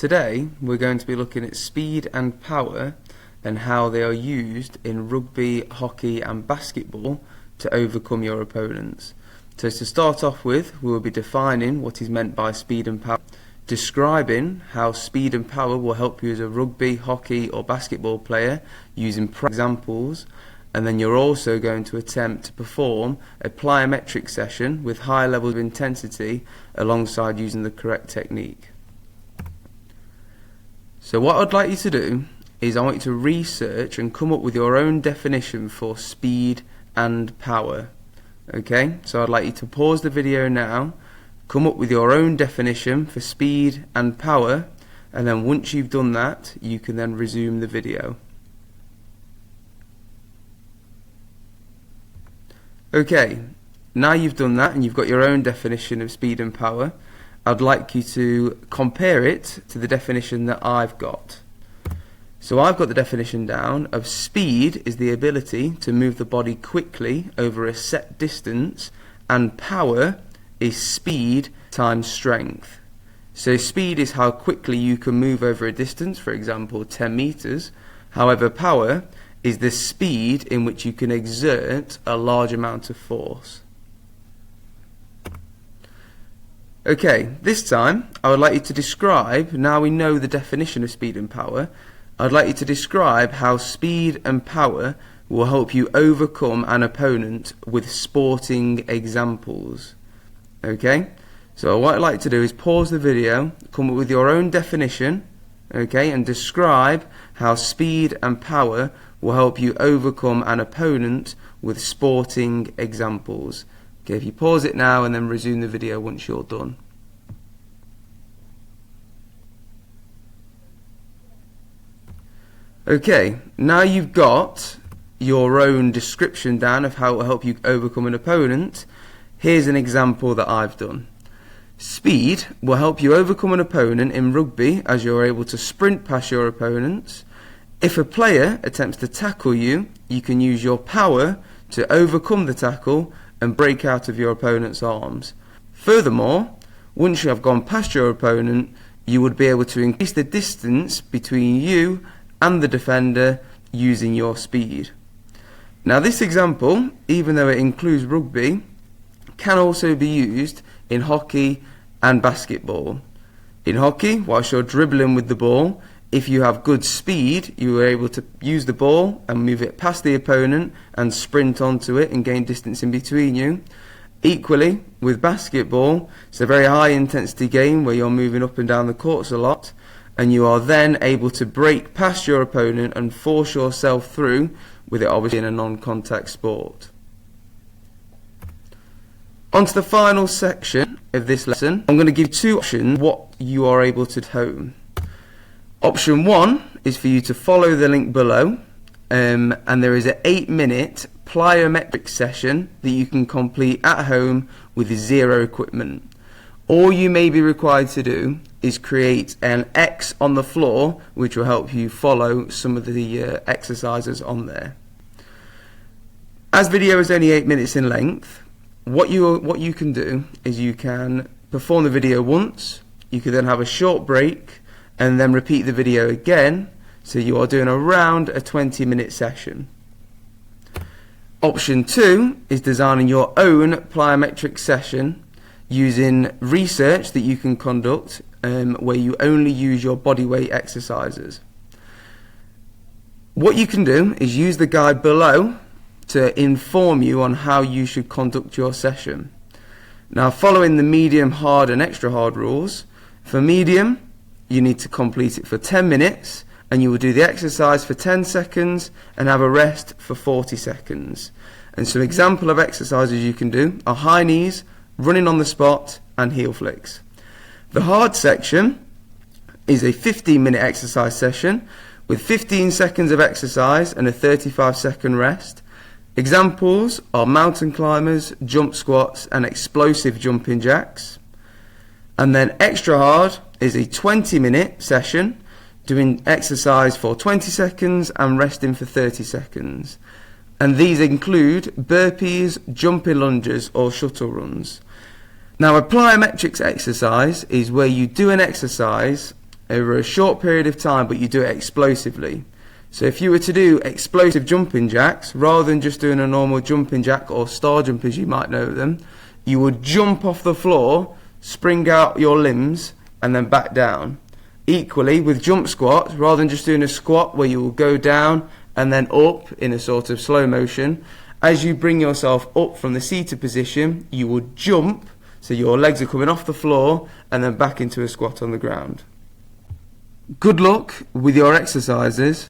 today we're going to be looking at speed and power and how they are used in rugby, hockey and basketball to overcome your opponents. So to start off with, we will be defining what is meant by speed and power, describing how speed and power will help you as a rugby, hockey or basketball player using examples, and then you're also going to attempt to perform a plyometric session with high levels of intensity alongside using the correct technique. So what I'd like you to do is I want you to research and come up with your own definition for speed and power. Okay, so I'd like you to pause the video now, come up with your own definition for speed and power, and then once you've done that, you can then resume the video. Okay, now you've done that and you've got your own definition of speed and power, I'd like you to compare it to the definition that I've got. So I've got the definition down of speed is the ability to move the body quickly over a set distance, and power is speed times strength. So speed is how quickly you can move over a distance, for example 10 meters. However, power is the speed in which you can exert a large amount of force. Okay, this time I would like you to describe, now we know the definition of speed and power, I'd like you to describe how speed and power will help you overcome an opponent with sporting examples. Okay, so what I'd like to do is pause the video, come up with your own definition, okay, and describe how speed and power will help you overcome an opponent with sporting examples. Okay, if you pause it now and then resume the video once you're done. Okay, now you've got your own description down of how it will help you overcome an opponent. Here's an example that I've done. Speed will help you overcome an opponent in rugby as you're able to sprint past your opponents. If a player attempts to tackle you, you can use your power to overcome the tackle and break out of your opponent's arms. Furthermore, once you have gone past your opponent, you would be able to increase the distance between you and the defender using your speed. Now this example, even though it includes rugby, can also be used in hockey and basketball. In hockey, whilst you're dribbling with the ball, if you have good speed, you are able to use the ball and move it past the opponent and sprint onto it and gain distance in between you. Equally, with basketball, it's a very high intensity game where you're moving up and down the courts a lot, and you are then able to break past your opponent and force yourself through, with it obviously in a non-contact sport. On to the final section of this lesson, I'm going to give two options what you are able to do at home. Option 1 is for you to follow the link below, and there is an 8-minute plyometric session that you can complete at home with zero equipment. All you may be required to do is create an X on the floor, which will help you follow some of the exercises on there. As video is only 8 minutes in length, what you can do is you can perform the video once, you can then have a short break and then repeat the video again, so you are doing around a 20-minute session. Option 2 is designing your own plyometric session using research that you can conduct where you only use your body weight exercises. What you can do is use the guide below to inform you on how you should conduct your session. Now, following the medium, hard and extra hard rules, for medium you need to complete it for 10 minutes and you will do the exercise for 10 seconds and have a rest for 40 seconds. And some example of exercises you can do are high knees, running on the spot and heel flicks. The hard section is a 15-minute exercise session with 15 seconds of exercise and a 35-second rest. Examples are mountain climbers, jump squats and explosive jumping jacks. And then extra hard is a 20-minute session doing exercise for 20 seconds and resting for 30 seconds. And these include burpees, jumping lunges or shuttle runs. Now, a plyometrics exercise is where you do an exercise over a short period of time, but you do it explosively. So if you were to do explosive jumping jacks, rather than just doing a normal jumping jack or star jump as you might know them, you would jump off the floor, spring out your limbs, and then back down. Equally with jump squats, rather than just doing a squat where you will go down and then up in a sort of slow motion, as you bring yourself up from the seated position, you will jump, so your legs are coming off the floor and then back into a squat on the ground. Good luck with your exercises.